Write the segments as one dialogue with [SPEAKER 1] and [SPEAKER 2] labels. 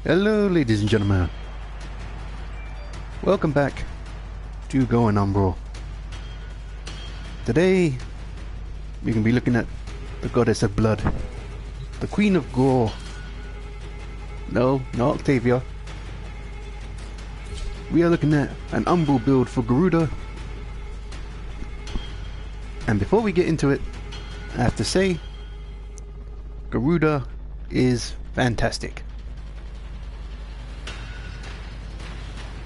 [SPEAKER 1] Hello ladies and gentlemen, welcome back to Gore and Umbral. Today we can be looking at the goddess of blood, the queen of Gore. No, not Octavia. We are looking at an Umbral build for Garuda, and before we get into it, I have to say Garuda is fantastic.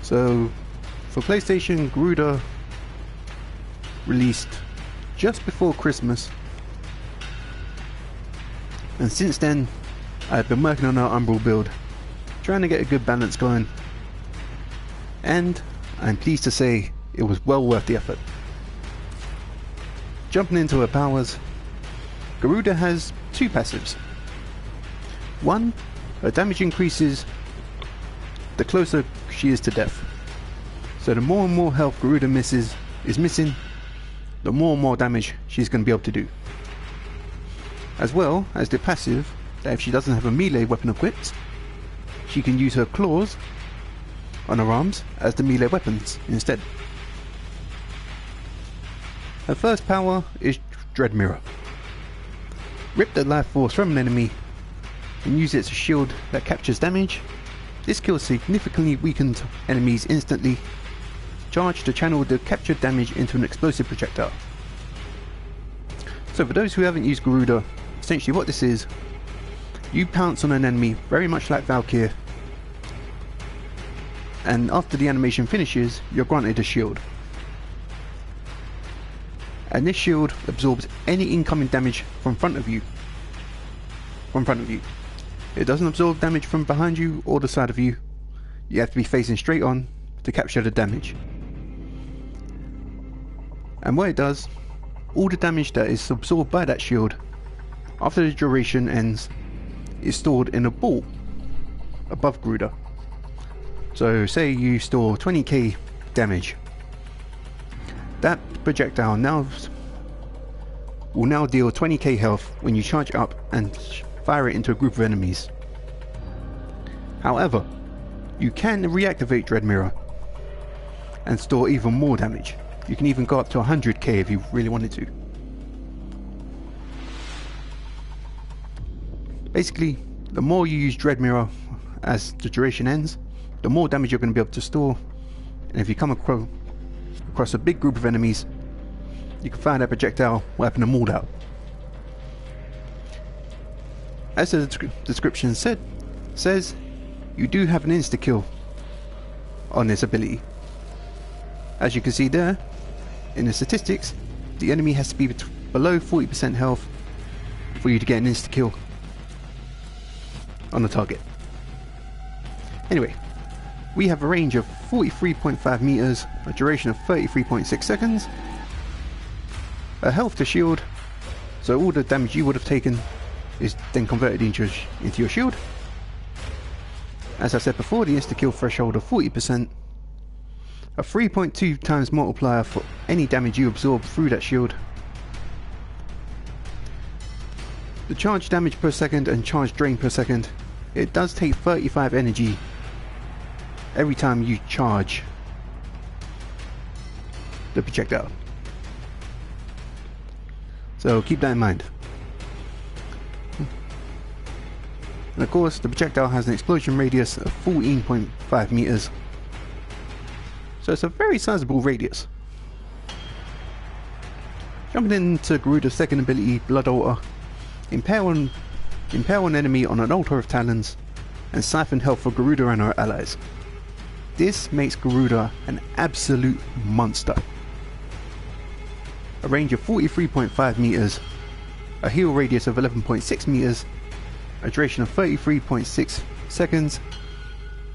[SPEAKER 1] So, for PlayStation, Garuda released just before Christmas, and since then I've been working on our Umbral build, trying to get a good balance going, and I'm pleased to say it was well worth the effort. Jumping into her powers, Garuda has two passives. One, her damage increases the closer she is to death. So the more and more health Garuda is missing, the more and more damage she's going to be able to do. As well as the passive, that if she doesn't have a melee weapon equipped, she can use her claws on her arms as the melee weapons instead. Her first power is Dread Mirror. Rip the life force from an enemy and use it as a shield that captures damage. This kills significantly weakened enemies instantly. Charge to channel the captured damage into an explosive projectile. So for those who haven't used Garuda, essentially what this is, you pounce on an enemy very much like Valkyr, and after the animation finishes, you're granted a shield. And this shield absorbs any incoming damage from front of you. It doesn't absorb damage from behind you or the side of you. You have to be facing straight on to capture the damage. And what it does, all the damage that is absorbed by that shield after the duration ends is stored in a ball above Garuda. So say you store 20k damage. That projectile will now deal 20k health when you charge up and fire it into a group of enemies. However, you can reactivate Dread Mirror and store even more damage. You can even go up to 100k if you really wanted to. Basically, the more you use Dread Mirror as the duration ends, the more damage you're going to be able to store, and if you come across a big group of enemies, you can fire that projectile, wiping them all out. As the description says, you do have an insta-kill on this ability. As you can see there, in the statistics, the enemy has to be below 40% health for you to get an insta-kill on the target. Anyway, we have a range of 43.5 meters, a duration of 33.6 seconds, a health to shield, so all the damage you would have taken is then converted into your shield. As I said before, the insta-kill threshold of 40%, a 3.2 times multiplier for any damage you absorb through that shield, the charge damage per second and charge drain per second. It does take 35 energy every time you charge the projectile, so keep that in mind. And of course, the projectile has an explosion radius of 14.5 meters, so it's a very sizable radius. Jumping into Garuda's second ability, Blood Altar. Impale an enemy on an altar of talons and siphon health for Garuda and her allies. This makes Garuda an absolute monster. A range of 43.5 meters, a heal radius of 11.6 meters, a duration of 33.6 seconds,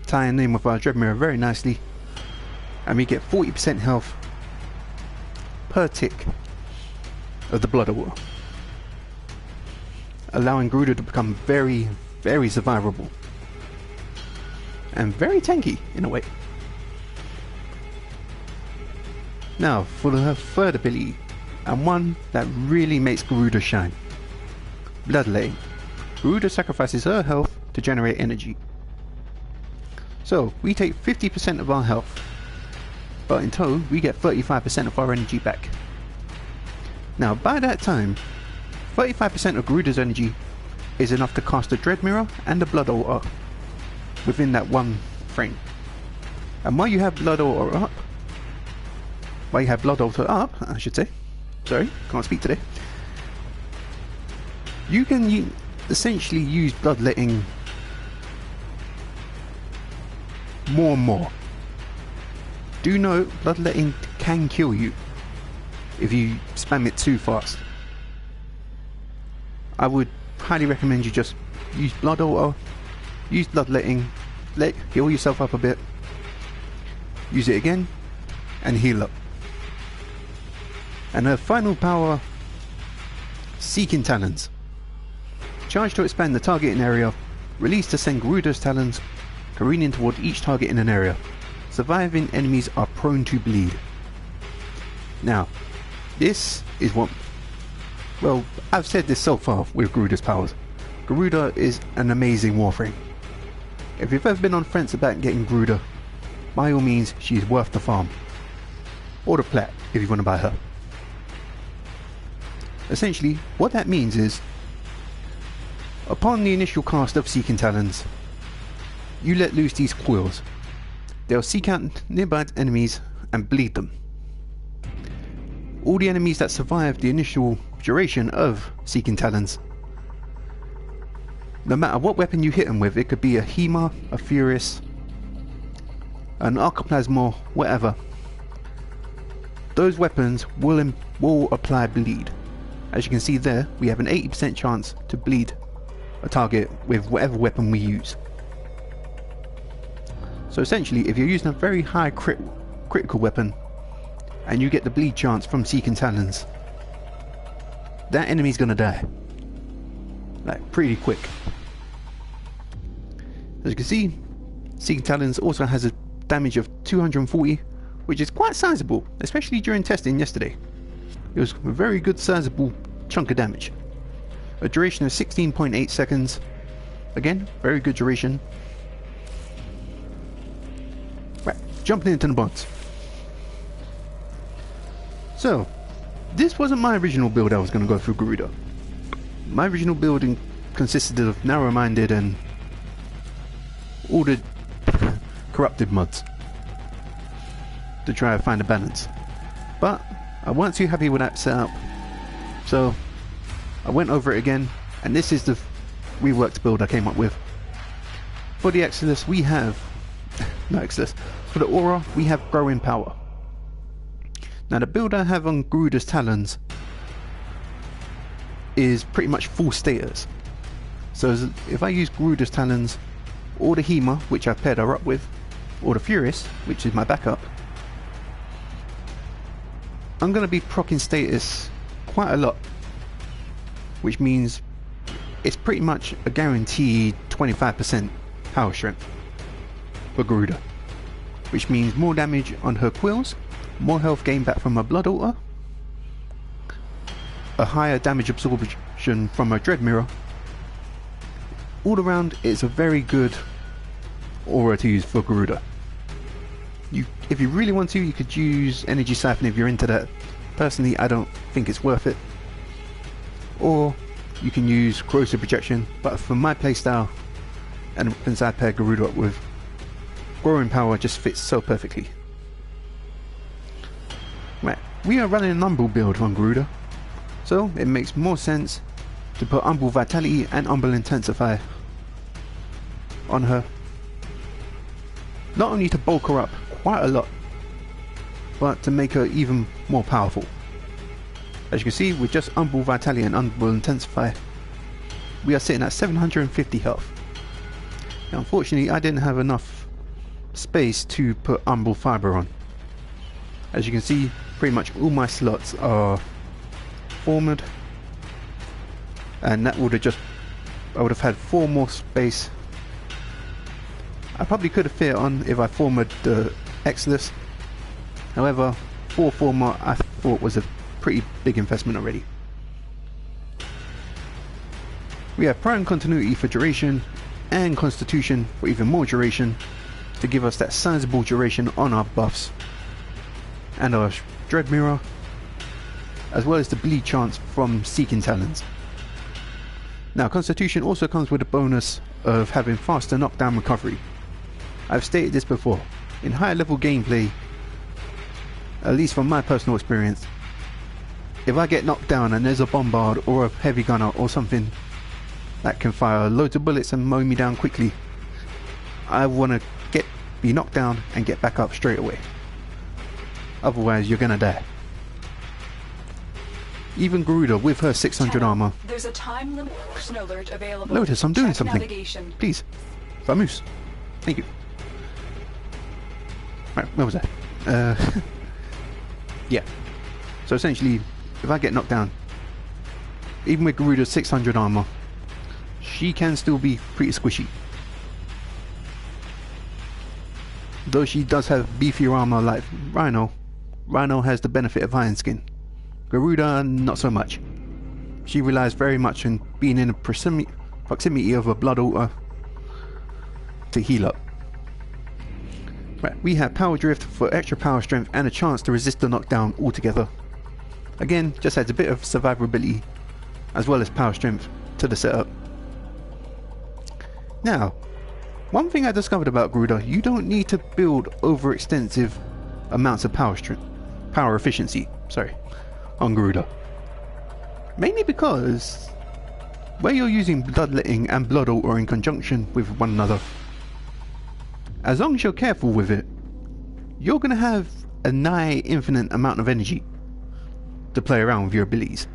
[SPEAKER 1] tying in with our Dread Mirror very nicely, and we get 40% health per tick of the Blood Altar, allowing Garuda to become very, very survivable and very tanky in a way. Now for the third ability, and one that really makes Garuda shine, Bloodletting. Garuda sacrifices her health to generate energy. So we take 50% of our health, but in total we get 35% of our energy back. Now by that time, 35% of Garuda's energy is enough to cast the Dread Mirror and the Blood Altar within that one frame. And while you have Blood Altar up, I should say, sorry, can't speak today, you can essentially use Bloodletting more and more. Do note, Bloodletting can kill you if you spam it too fast. I would highly recommend you just use Blood Altar, use Bloodletting, heal yourself up a bit, use it again, and heal up. And her final power, Seeking Talons. Charge to expand the targeting area, release to send Garuda's talons careening toward each target in an area. Surviving enemies are prone to bleed. Now, this is what... well, I've said this so far with Garuda's powers. Garuda is an amazing warframe. If you've ever been on fence about getting Garuda, by all means, she is worth the farm. Or the plat, if you want to buy her. Essentially, what that means is, upon the initial cast of Seeking Talons, you let loose these coils. They'll seek out nearby enemies and bleed them. All the enemies that survive the initial duration of Seeking Talons, no matter what weapon you hit them with, it could be a Hema, a Furious, an Archoplasma, whatever, those weapons will apply bleed. As you can see there, we have an 80% chance to bleed a target with whatever weapon we use. So essentially, if you're using a very high critical weapon and you get the bleed chance from Seeking Talons, that enemy's gonna die. Like, pretty quick. As you can see, Seeking Talons also has a damage of 240, which is quite sizable, especially during testing yesterday. It was a very good sizable chunk of damage. A duration of 16.8 seconds. Again, very good duration. Right, jumping into the mods. So, this wasn't my original build I was going to go through Garuda. My original building consisted of narrow-minded and ordered corrupted mods to try and find a balance. But I weren't too happy with that setup, so I went over it again, and this is the reworked build I came up with. For the Exodus we have... not Exodus. For the Aura we have Growing Power. Now the build I have on Garuda's Talons is pretty much full status. So if I use Garuda's Talons, or the Hema, which I've paired her up with, or the Furious, which is my backup, I'm going to be proccing status quite a lot, which means it's pretty much a guaranteed 25% power strength for Garuda, which means more damage on her quills, more health gain back from her Blood Altar, a higher damage absorption from her Dread Mirror. All around, it's a very good aura to use for Garuda. If you really want to, you could use Energy Siphon if you're into that. Personally, I don't think it's worth it. Or you can use Corrosive Projection, but for my playstyle and the weapons I pair Garuda up with, Growing Power just fits so perfectly. Right, we are running an Umbral build on Garuda, so it makes more sense to put Umbral Vitality and Umbral Intensify on her. Not only to bulk her up quite a lot, but to make her even more powerful. As you can see, with just Umbral Vitality and Umbral Intensify, we are sitting at 750 health. Now, unfortunately, I didn't have enough space to put Umbral Fiber on. As you can see, pretty much all my slots are forward, and that would have just... I would have had 4 more space. I probably could have fit on if I formed the Exodus. However, 4 former I thought was a pretty big investment already. We have Prime Continuity for duration and Constitution for even more duration. to give us that sizable duration on our buffs and our Dread Mirror, as well as the bleed chance from Seeking Talons. Now, Constitution also comes with a bonus of having faster knockdown recovery. I've stated this before, in higher level gameplay, at least from my personal experience, if I get knocked down and there's a bombard or a heavy gunner or something that can fire loads of bullets and mow me down quickly, I want to be knocked down and get back up straight away. Otherwise you're gonna die. Even Garuda with her 600 armor.
[SPEAKER 2] There's a time limit alert available.
[SPEAKER 1] Lotus, I'm doing
[SPEAKER 2] Check
[SPEAKER 1] something.
[SPEAKER 2] Navigation.
[SPEAKER 1] Please. Vamoose. Thank you. Right, where was I? Yeah. So essentially, if I get knocked down, even with Garuda's 600 armor, she can still be pretty squishy. Though she does have beefier armor like Rhino, Rhino has the benefit of iron skin. Garuda, not so much. She relies very much on being in a proximity of a blood altar to heal up. Right, we have Power Drift for extra power strength and a chance to resist the knockdown altogether. Again, just adds a bit of survivability as well as power strength to the setup. Now, one thing I discovered about Garuda, you don't need to build overextensive amounts of power efficiency, on Garuda. Mainly because where you're using Bloodletting and Blood Altar in conjunction with one another, as long as you're careful with it, you're going to have a nigh infinite amount of energy to play around with your abilities.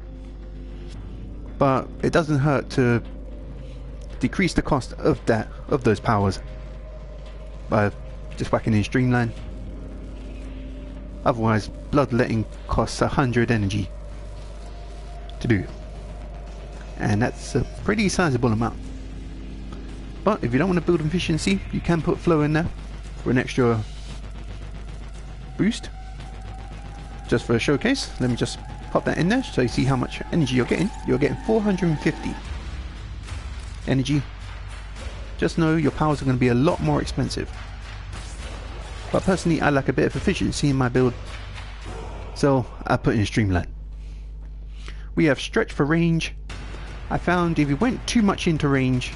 [SPEAKER 1] But it doesn't hurt to decrease the cost of those powers by just whacking in Streamline. Otherwise, Bloodletting costs 100 energy to do, and that's a pretty sizable amount. But if you don't want to build efficiency, you can put flow in there for an extra boost. Just for a showcase, let me just pop that in there so you see how much energy you're getting. You're getting 450 energy. Just know your powers are going to be a lot more expensive. But personally, I like a bit of efficiency in my build, so I put in Streamline. We have Stretch for range. I found if you went too much into range,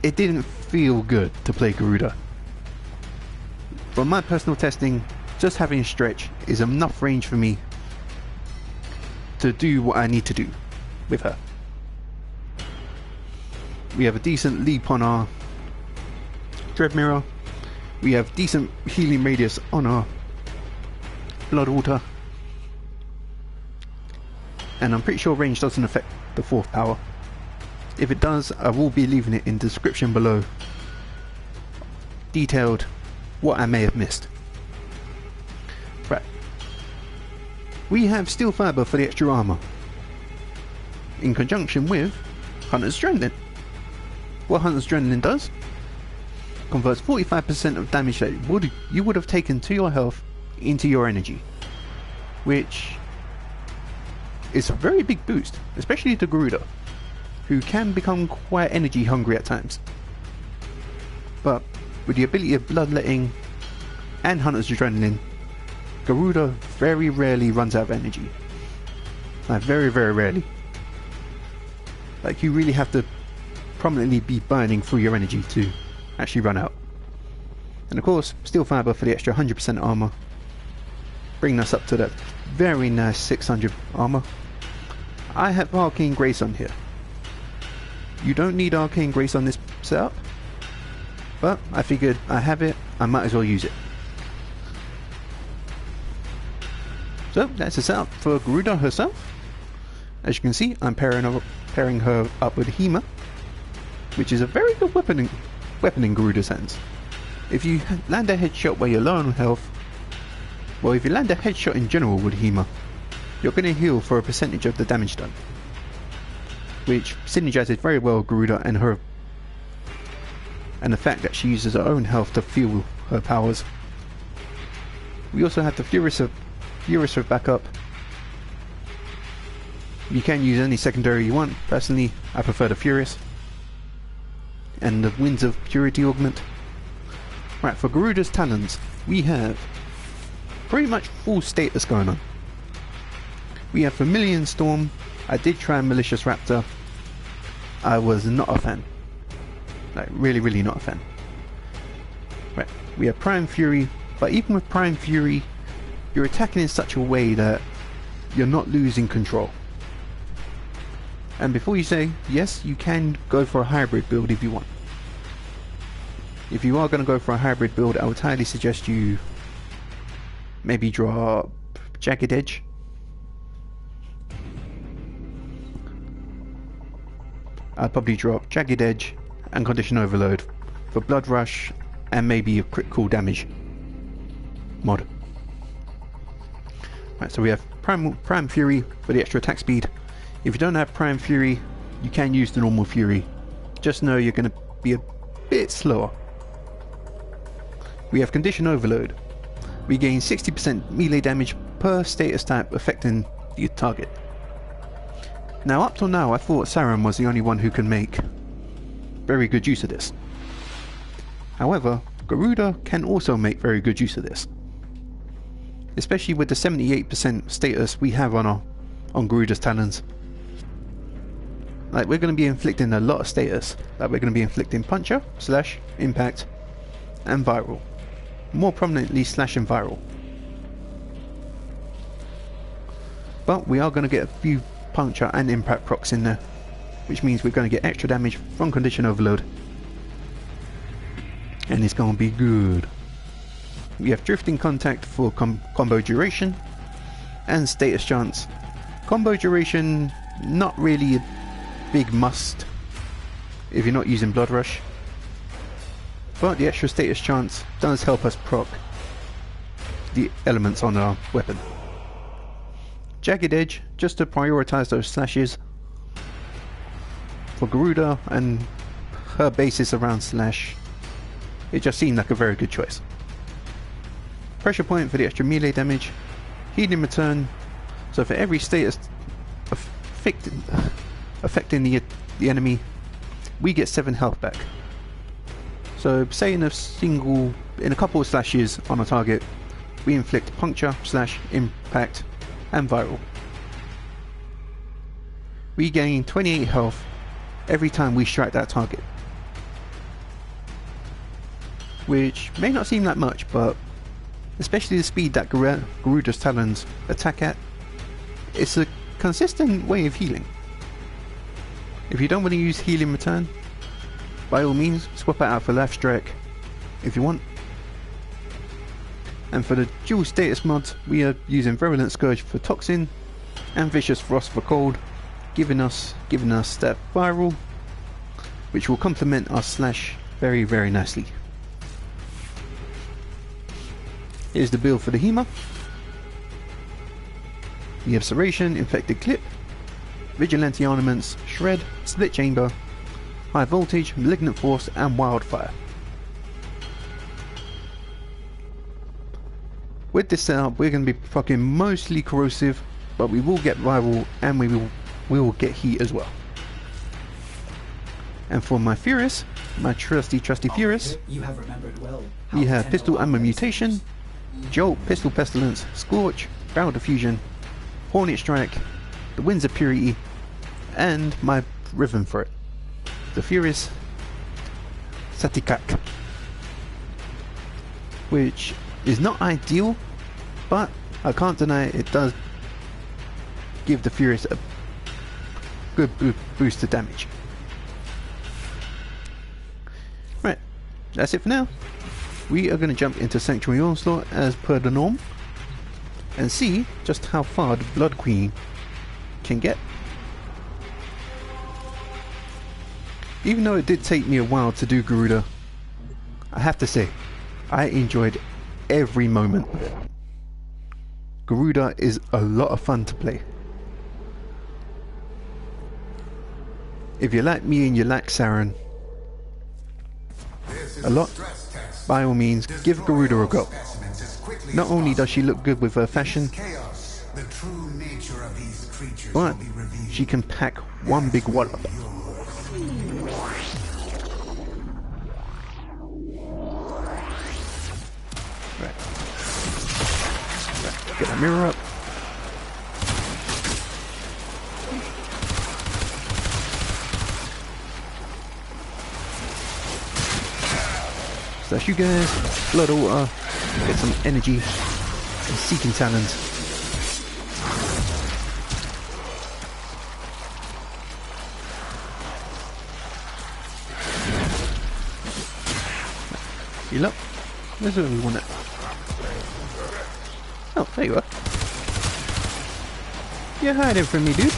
[SPEAKER 1] it didn't feel good to play Garuda. From my personal testing, just having Stretch is enough range for me to do what I need to do with her. We have a decent leap on our Dread Mirror. We have decent healing radius on our Blood Altar. And I'm pretty sure range doesn't affect the fourth power. If it does, I will be leaving it in the description below, detailed what I may have missed. Right. We have Steel Fiber for the extra armor, in conjunction with Hunter's Adrenaline. What Hunter's Adrenaline does, converts 45% of damage that you would have taken to your health into your energy, which is a very big boost, especially to Garuda, who can become quite energy hungry at times. But with the ability of Bloodletting and Hunter's Adrenaline, Garuda very rarely runs out of energy. Like very, very rarely. Like you really have to prominently be burning through your energy to actually run out. And of course, Steel Fiber for the extra 100% armor, bringing us up to that very nice 600 armor. I have Arcane Grace on here. You don't need Arcane Grace on this setup, but I figured I have it, I might as well use it. So that's the setup for Garuda herself. As you can see, I'm pairing her up with Hema, which is a very good weapon in Garuda's hands. If you land a headshot where you're low on health, well, if you land a headshot in general with Hema, you're going to heal for a percentage of the damage done, which synergizes very well with Garuda and her, and the fact that she uses her own health to fuel her powers. We also have the Furious for backup. You can use any secondary you want. Personally, I prefer the Furious. and the Winds of Purity augment. Right, for Garuda's talons, we have pretty much full status going on. We have Vermilion Storm. I did try Malicious Raptor. I was not a fan. Like, really not a fan. Right, we have Prime Fury, but even with Prime Fury, you're attacking in such a way that you're not losing control. And before you say, yes, you can go for a hybrid build if you want. If you are going to go for a hybrid build, I would highly suggest you maybe drop Jagged Edge. I'd probably drop Jagged Edge and Condition Overload for Blood Rush and maybe a critical damage mod. Right, so we have Prime Fury for the extra attack speed. If you don't have Prime Fury, you can use the normal Fury. Just know you're going to be a bit slower. We have Condition Overload. We gain 60% melee damage per status type affecting the target. Now, up till now, I thought Sauron was the only one who can make very good use of this. However, Garuda can also make very good use of this. Especially with the 78% status we have on Garuda's talons. Like, we're going to be inflicting a lot of status. Like, we're going to be inflicting Puncher, Slash, Impact, and Viral. More prominently Slash and Viral. But we are going to get a few Puncture and Impact procs in there, which means we're going to get extra damage from Condition Overload. And it's going to be good. We have Drifting Contact for combo duration and status chance. Combo duration, not really a big must if you're not using Blood Rush, but the extra status chance does help us proc the elements on our weapon. Jagged Edge, just to prioritize those slashes for Garuda and her basis around slash. It just seemed like a very good choice. Pressure Point for the extra melee damage. Healing Return, so for every status affecting the enemy, we get 7 health back. So say in a couple of slashes on a target, we inflict Puncture, Slash, Impact, and Viral. We gain 28 health every time we strike that target. Which may not seem like much, but especially the speed that Garuda's talons attack at, it's a consistent way of healing. If you don't want to use Healing Return, by all means swap it out for Life Strike if you want. And for the dual status mods, we are using Virulent Scourge for Toxin and Vicious Frost for Cold, giving us that Viral, which will complement our Slash very nicely. Here's the build for the Hema. We have Serration, Infected Clip, Vigilante Ornaments, Shred, Split Chamber, High Voltage, Malignant Force, and Wildfire. With this setup, we're going to be fucking mostly corrosive, but we will get Viral and we will get heat as well. And for my Furious, my trusty Furious,
[SPEAKER 3] you have remembered well.
[SPEAKER 1] We have Pistol Ammo Mutation, Jolt, Pistol Pestilence, Scorch, Barrel Diffusion, Hornet Strike, the Winds of Purity, and my Rhythm for it, the Furious Satikak, which is not ideal, but I can't deny it does give the Furious a good boost to damage. Right, that's it for now. We are going to jump into Sanctuary Onslaught as per the norm and see just how far the Blood Queen can get. Even though it did take me a while to do Garuda, I have to say, I enjoyed every moment of it. Garuda is a lot of fun to play. If you're like me and you like Sauron a lot, by all means, give Garuda a go. Not only does she look good with her fashion, but she can pack one big wallop. Get that mirror up. Slash you guys. Blood water. Get some energy. And seeking talons. Heal up. Where's where we want it? Oh, there you are. You're hiding from me, dude.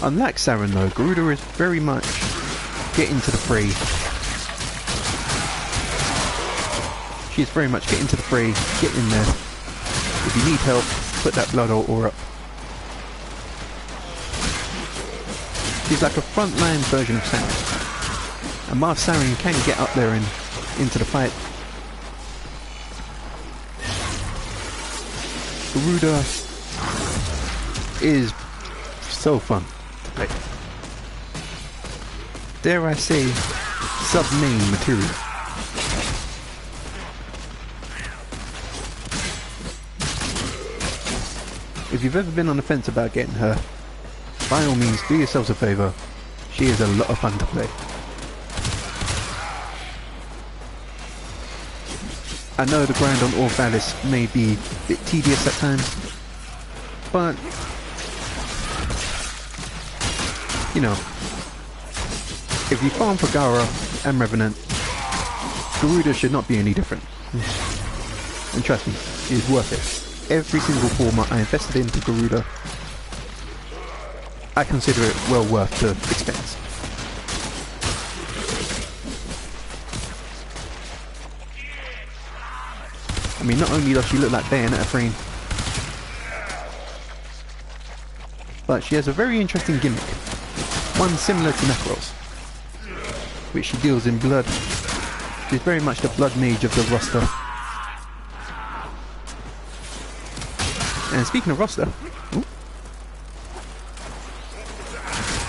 [SPEAKER 1] Unlike Saren though, Garuda is very much get into the fray. She is very much get into the fray, get in there. If you need help, put that blood ore up. She's like a frontline version of Saren. And while Saren can get up there and into the fight, Garuda is so fun to play. Dare I say, sub-main material. If you've ever been on the fence about getting her, by all means do yourselves a favour. She is a lot of fun to play. I know the grind on Orphalis may be a bit tedious at times, but you know, if you farm for Gara and Revenant, Garuda should not be any different. And trust me, it is worth it. Every single format I invested into Garuda, I consider it well worth the expense. I mean, not only does she look like Bayonetta frame, but she has a very interesting gimmick. One similar to Necros, which she deals in blood. She's very much the blood mage of the roster. And speaking of roster,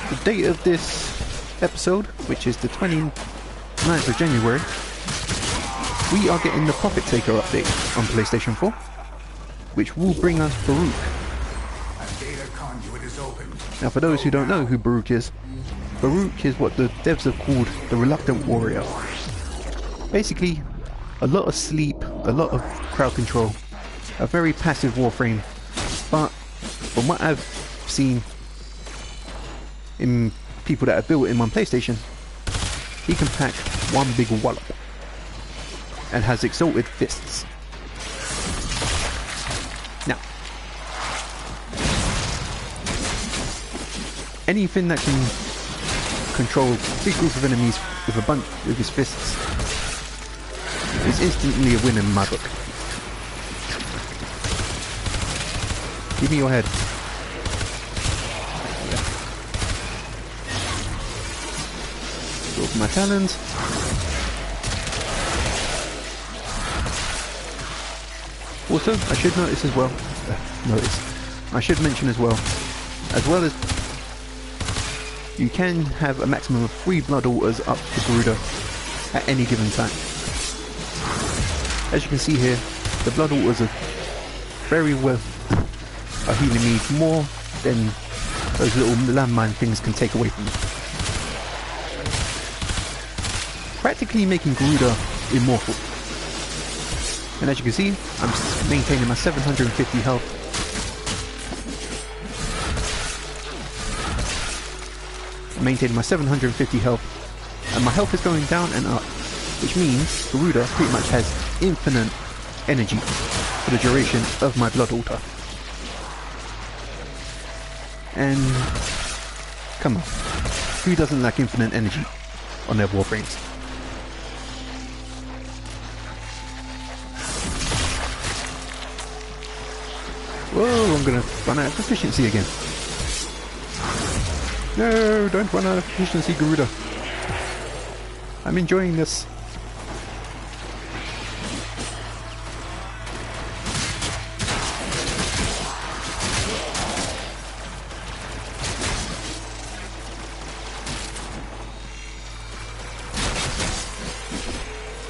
[SPEAKER 1] the date of this episode, which is the 29th of January, we are getting the Profit Taker update on PlayStation 4, which will bring us Baruch. Now for those who don't know who Baruch is what the devs have called the Reluctant Warrior. Basically, a lot of sleep, a lot of crowd control, a very passive warframe, but from what I've seen in people that have built him on PlayStation, he can pack one big wallop and has exalted fists. Now, anything that can control a big group of enemies with a bunch of his fists is instantly a win in my book. Give me your head. Go for my talons. Also, I should notice as well, I should mention as well as you can have a maximum of 3 blood altars up to Garuda at any given time. As you can see here, the blood altars are very well healing me more than those little landmine things can take away from me. Practically making Garuda immortal. And as you can see, I'm maintaining my 750 health. I'm maintaining my 750 health, and my health is going down and up, which means Garuda pretty much has infinite energy for the duration of my blood altar. And come on, who doesn't like infinite energy on their warframes? Whoa, I'm gonna run out of efficiency again. No, don't run out of efficiency, Garuda. I'm enjoying this.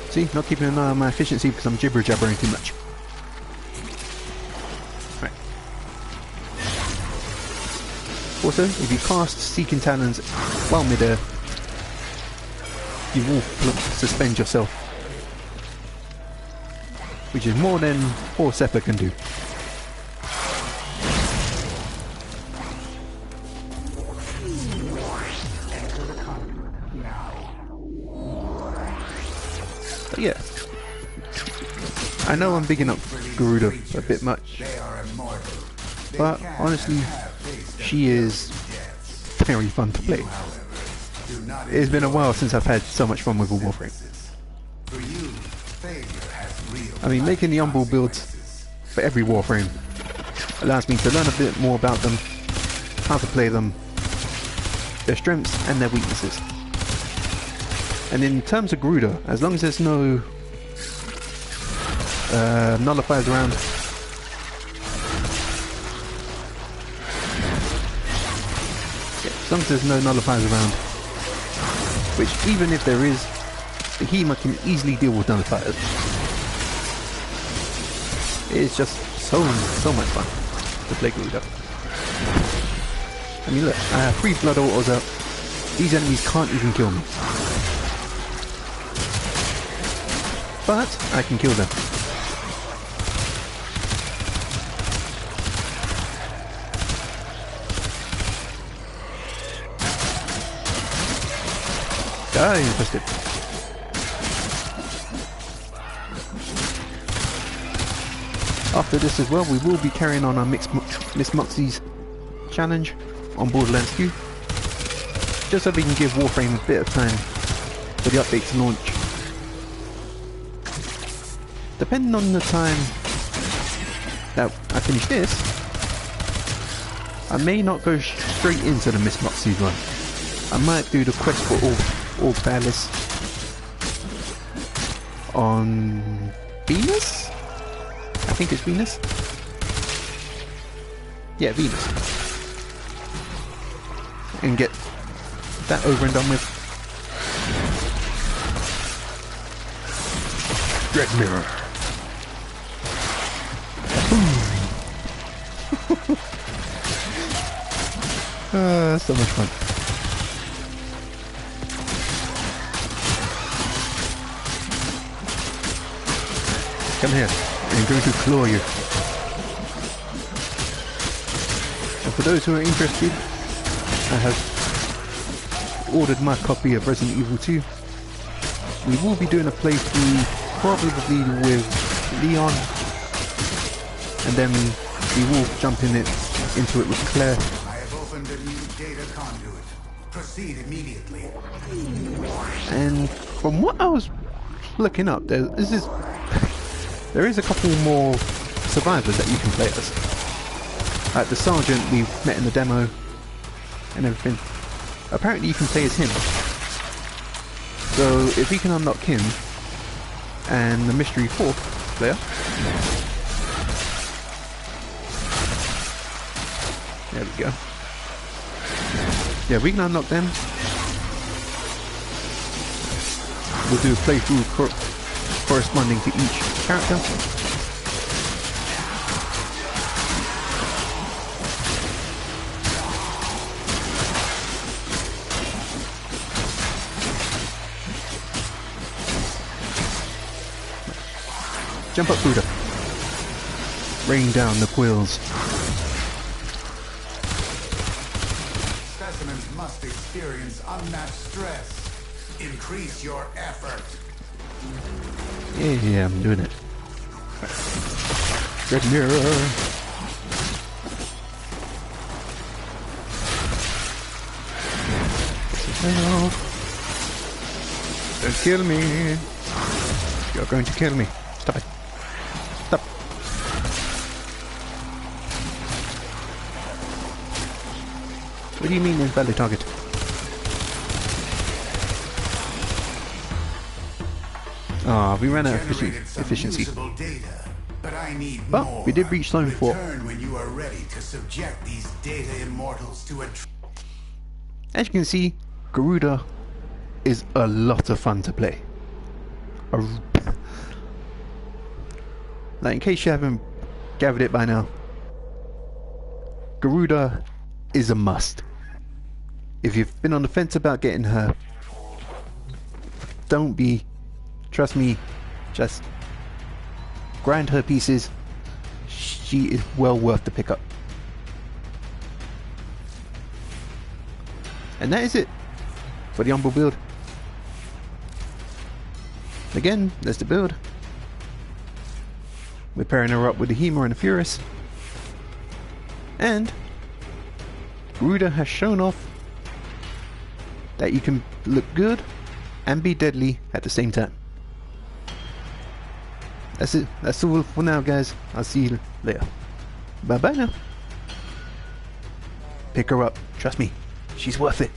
[SPEAKER 1] See, not keeping an eye on my efficiency because I'm jibber-jabbering too much. Right. Also, if you cast Seeking Talons while mid-air, you will suspend yourself, which is more than 4 Sepper can do. But yeah, I know I'm bigging up Garuda a bit much, but honestly, she is very fun to play. It's been a while since I've had so much fun with a Warframe. I mean, making the Umbral builds for every Warframe allows me to learn a bit more about them, how to play them, their strengths and their weaknesses. And in terms of Garuda, as long as there's no nullifiers around, as long as there's no nullifiers around, which even if there is, the Hema can easily deal with nullifiers. It's just so much fun to play Garuda. I mean look, I have 3 blood autos out. These enemies can't even kill me. But I can kill them. Ah, interested. After this as well, we will be carrying on our Miss Moxie's challenge on Borderlands 2, just so we can give Warframe a bit of time for the update to launch. Depending on the time that I finish this, I may not go straight into the Miss Moxie run. I might do the quest for all Palace on Venus? I think it's Venus. Yeah, Venus. And get that over and done with. Dread Mirror. So much fun. Come here, I'm going to claw you. And for those who are interested, I have ordered my copy of Resident Evil 2. We will be doing a playthrough probably with Leon, and then we will jump into it with Claire.
[SPEAKER 3] I have opened a new data conduit. Proceed immediately.
[SPEAKER 1] And from what I was looking up, there is a couple more survivors that you can play as. Like the sergeant we met in the demo and everything. Apparently you can play as him. So if we can unlock him and the mystery 4th player, there we go. Yeah, we can unlock them. We'll do a playthrough corresponding to each character. Jump up, Garuda. Rain down the quills.
[SPEAKER 3] Specimens must experience unmatched stress. Increase your effort.
[SPEAKER 1] Yeah, I'm doing it. Red mirror. No. Don't kill me. You're going to kill me. Stop it. Stop. What do you mean invalid target? Ah, we ran out of efficiency. But we did reach zone 4.
[SPEAKER 3] When you are ready to subject these data immortals to a
[SPEAKER 1] as you can see, Garuda is a lot of fun to play. Like, in case you haven't gathered it by now, Garuda is a must. If you've been on the fence about getting her, don't be. Trust me, just grind her pieces. She is well worth the pickup. And that is it for the Umbral build. Again, there's the build. We're pairing her up with the Hema and the Furious. And Garuda has shown off that you can look good and be deadly at the same time. That's it. That's all for now, guys. I'll see you later. Bye bye now. Pick her up. Trust me. She's worth it.